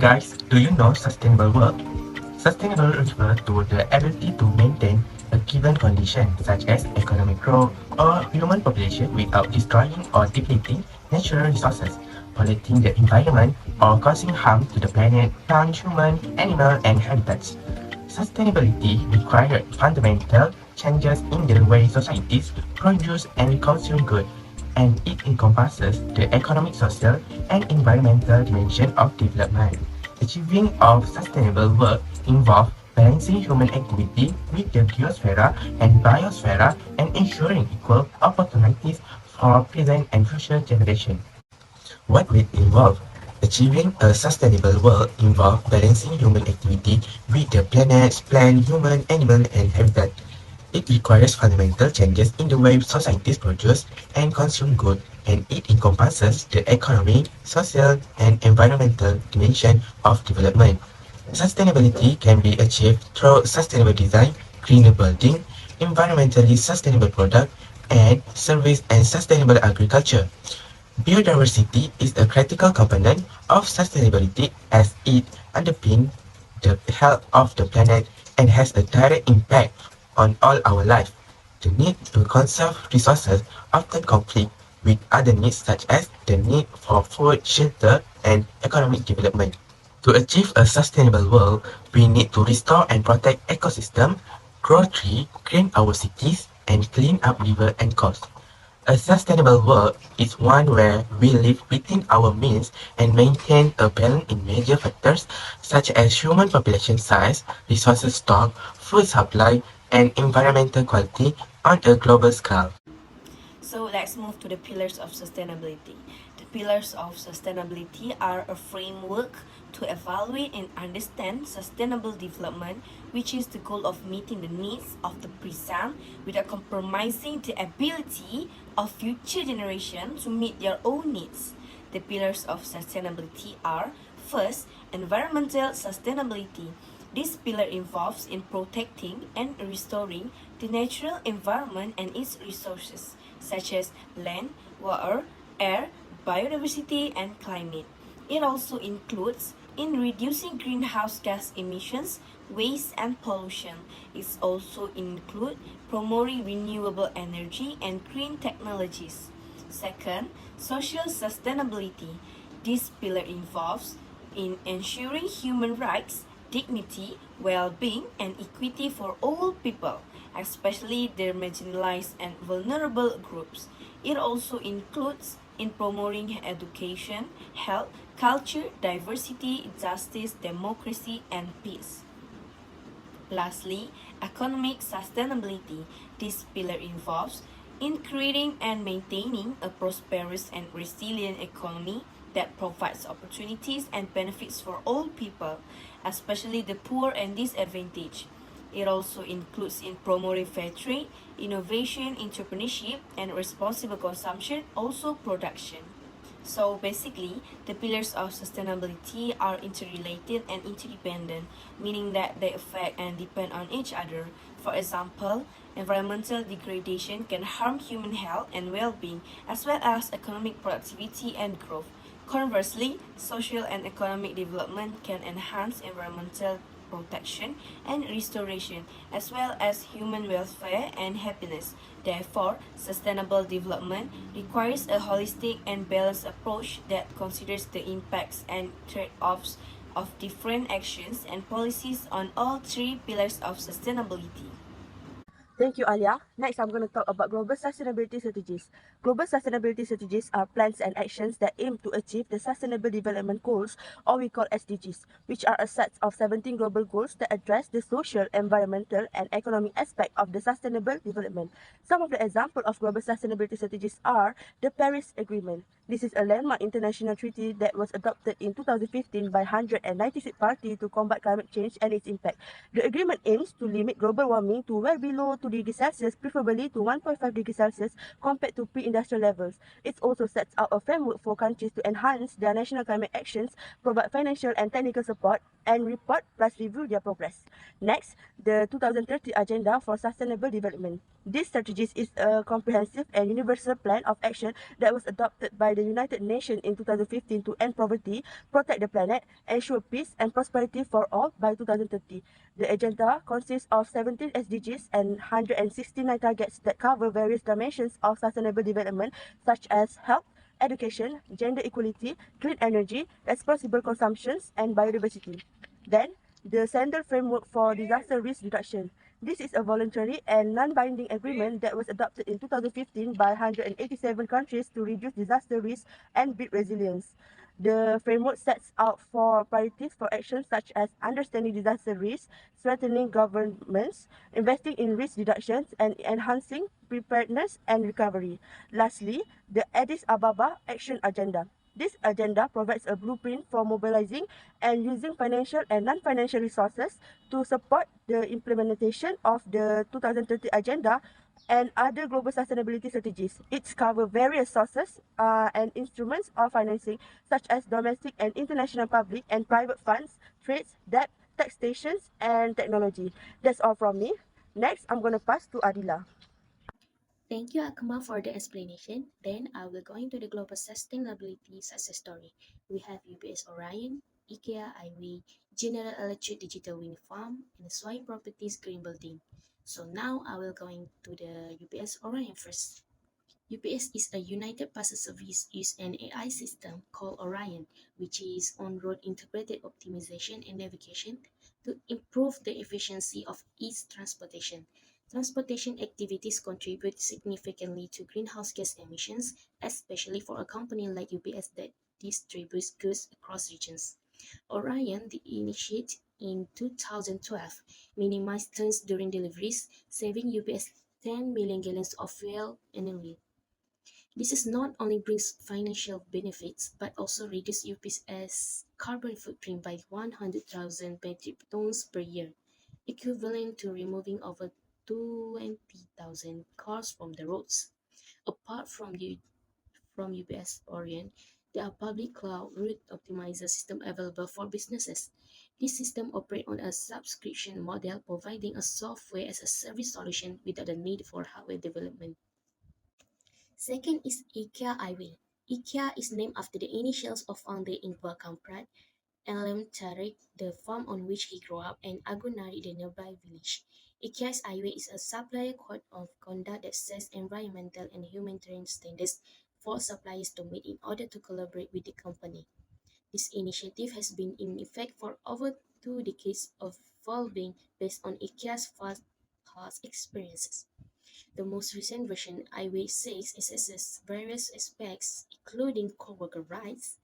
guys, do you know sustainable work? Sustainable refers to the ability to maintain a given condition such as economic growth or human population without destroying or depleting natural resources, polluting the environment or causing harm to the planet, plant, human, animal and habitats. Sustainability requires fundamental changes in the way societies produce and consume goods, and it encompasses the economic, social, and environmental dimension of development. Achieving of sustainable work involves balancing human activity with the geosphere and biosphere and ensuring equal opportunities for present and future generations. What will involve? Achieving a sustainable world involves balancing human activity with the planet's plant, human, animal, and habitat. It requires fundamental changes in the way societies produce and consume goods, and it encompasses the economic, social, and environmental dimension of development. Sustainability can be achieved through sustainable design, greener building, environmentally sustainable product, and service and sustainable agriculture. Biodiversity is a critical component of sustainability as it underpins the health of the planet and has a direct impact on all our life. The need to conserve resources often conflict with other needs such as the need for food, shelter, and economic development. To achieve a sustainable world, we need to restore and protect ecosystem, grow trees, green our cities, and clean up rivers and coasts. A sustainable world is one where we live within our means and maintain a balance in major factors such as human population size, resources stock, food supply, and environmental quality on a global scale. So let's move to the pillars of sustainability. The pillars of sustainability are a framework to evaluate and understand sustainable development, which is the goal of meeting the needs of the present without compromising the ability of future generations to meet their own needs. The pillars of sustainability are: first, environmental sustainability. This pillar involves in protecting and restoring the natural environment and its resources, such as land, water, air, biodiversity, and climate. It also includes in reducing greenhouse gas emissions, waste, and pollution. It also includes promoting renewable energy and green technologies. Second, social sustainability. This pillar involves in ensuring human rights, dignity, well-being, and equity for all people, especially the marginalized and vulnerable groups. It also includes in promoting education, health, culture, diversity, justice, democracy, and peace. Lastly, economic sustainability. This pillar involves in creating and maintaining a prosperous and resilient economy that provides opportunities and benefits for all people, especially the poor and disadvantaged. It also includes in promoting fair trade, innovation, entrepreneurship, and responsible consumption, also production. So basically, the pillars of sustainability are interrelated and interdependent, meaning that they affect and depend on each other. For example, environmental degradation can harm human health and well-being, as well as economic productivity and growth. Conversely, social and economic development can enhance environmental protection and restoration, as well as human welfare and happiness. Therefore, sustainable development requires a holistic and balanced approach that considers the impacts and trade-offs of different actions and policies on all three pillars of sustainability. Thank you, Alia. Next, I'm going to talk about global sustainability strategies. Global sustainability strategies are plans and actions that aim to achieve the Sustainable Development Goals, or we call SDGs, which are a set of 17 global goals that address the social, environmental, and economic aspect of the sustainable development. Some of the examples of global sustainability strategies are the Paris Agreement. This is a landmark international treaty that was adopted in 2015 by 196 parties to combat climate change and its impact. The agreement aims to limit global warming to well below 2 degrees Celsius, preferably to 1.5 degrees Celsius compared to pre-industrial levels. It also sets out a framework for countries to enhance their national climate actions, provide financial and technical support, and report plus review their progress. Next, the 2030 Agenda for Sustainable Development. This strategy is a comprehensive and universal plan of action that was adopted by the United Nations in 2015 to end poverty, protect the planet, ensure peace and prosperity for all by 2030. The agenda consists of 17 SDGs and 169 targets that cover various dimensions of sustainable development such as health, education, gender equality, clean energy, responsible consumptions, and biodiversity. Then, the Sender Framework for Disaster Risk Reduction. This is a voluntary and non-binding agreement that was adopted in 2015 by 187 countries to reduce disaster risk and build resilience. The framework sets out four priorities for actions such as understanding disaster risk, strengthening governments, investing in risk reductions, and enhancing preparedness and recovery. Lastly, the Addis Ababa Action Agenda. This agenda provides a blueprint for mobilizing and using financial and non-financial resources to support the implementation of the 2030 Agenda and other global sustainability strategies. It covers various sources and instruments of financing, such as domestic and international public and private funds, trades, debt, taxations, and technology. That's all from me. Next, I'm going to pass to Adila. Thank you, Akma, for the explanation. Then I will go into the global sustainability success story. We have UPS Orion, IKEA IW, General Electric Digital Wind Farm, and Swai Properties Green Building. So now I will go into the UPS Orion first. UPS is a United Parcel Service use an AI system called Orion, which is on-road integrated optimization and navigation to improve the efficiency of its transportation. Transportation activities contribute significantly to greenhouse gas emissions, especially for a company like UPS that distributes goods across regions. Orion, the initiated in 2012, minimized turns during deliveries, saving UPS 10 million gallons of fuel annually. This is not only brings financial benefits but also reduces UPS carbon footprint by 100,000 metric tons per year, equivalent to removing over 20,000 cars from the roads. Apart from UPS Orion, there are public cloud route optimizer system available for businesses. This system operates on a subscription model, providing a software as a service solution without the need for hardware development. Second is IKEA IW. IKEA is named after the initials of founder Ingvar Kamprad, Elm Tariq, the farm on which he grew up, and Agunari, the nearby village. IKEA's IW is a supplier code of conduct that sets environmental and humanitarian standards for suppliers to meet in order to collaborate with the company. This initiative has been in effect for over 2 decades, evolving based on IKEA's past experiences. The most recent version, iWay 6, assesses various aspects, including co-worker rights,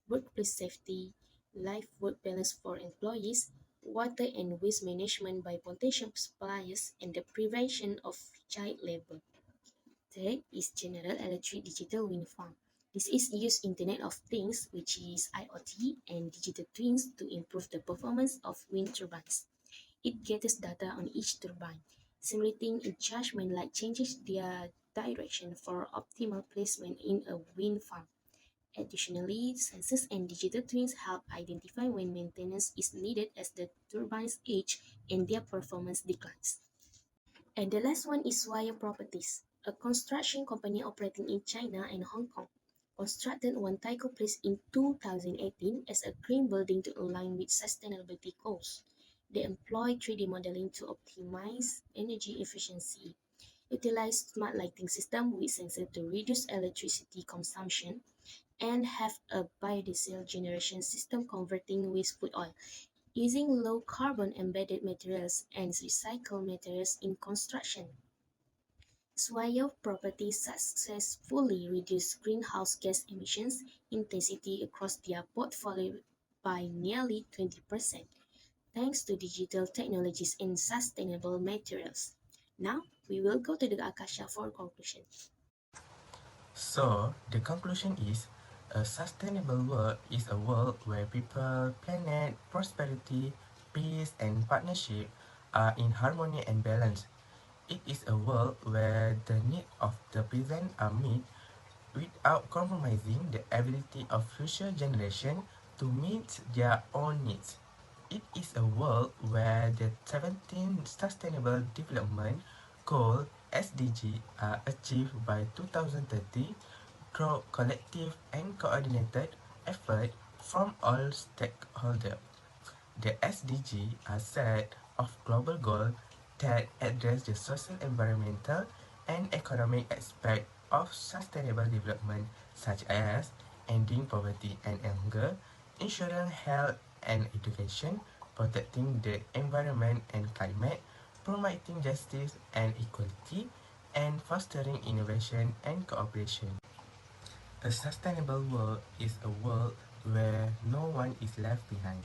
workplace safety, life-work balance for employees, water and waste management by potential suppliers, and the prevention of child labor. Third is General Electric Digital Wind Farm. This is used Internet of Things, which is IoT, and digital twins to improve the performance of wind turbines. It gathers data on each turbine, simulating a judgment like changes their direction for optimal placement in a wind farm. Additionally, sensors and digital twins help identify when maintenance is needed as the turbines age and their performance declines. And the last one is Swire Properties, a construction company operating in China and Hong Kong. Constructed one Taiko Place in 2018 as a green building to align with sustainability goals. They employ 3D modeling to optimize energy efficiency, utilize smart lighting system with sensor to reduce electricity consumption, and have a biodiesel generation system converting waste food oil using low carbon embedded materials and recycled materials in construction. Swire Properties successfully reduced greenhouse gas emissions intensity across their portfolio by nearly 20%, thanks to digital technologies and sustainable materials. Now, we will go to the Akasha for conclusion. So, the conclusion is a sustainable world is a world where people, planet, prosperity, peace, and partnership are in harmony and balance. It is a world where the needs of the present are met without compromising the ability of future generations to meet their own needs. It is a world where the 17 Sustainable Development Goals (SDG) are achieved by 2030 through collective and coordinated effort from all stakeholders. The SDG are set of global goals that address the social, environmental, and economic aspects of sustainable development, such as ending poverty and hunger, ensuring health and education, protecting the environment and climate, promoting justice and equality, and fostering innovation and cooperation. A sustainable world is a world where no one is left behind.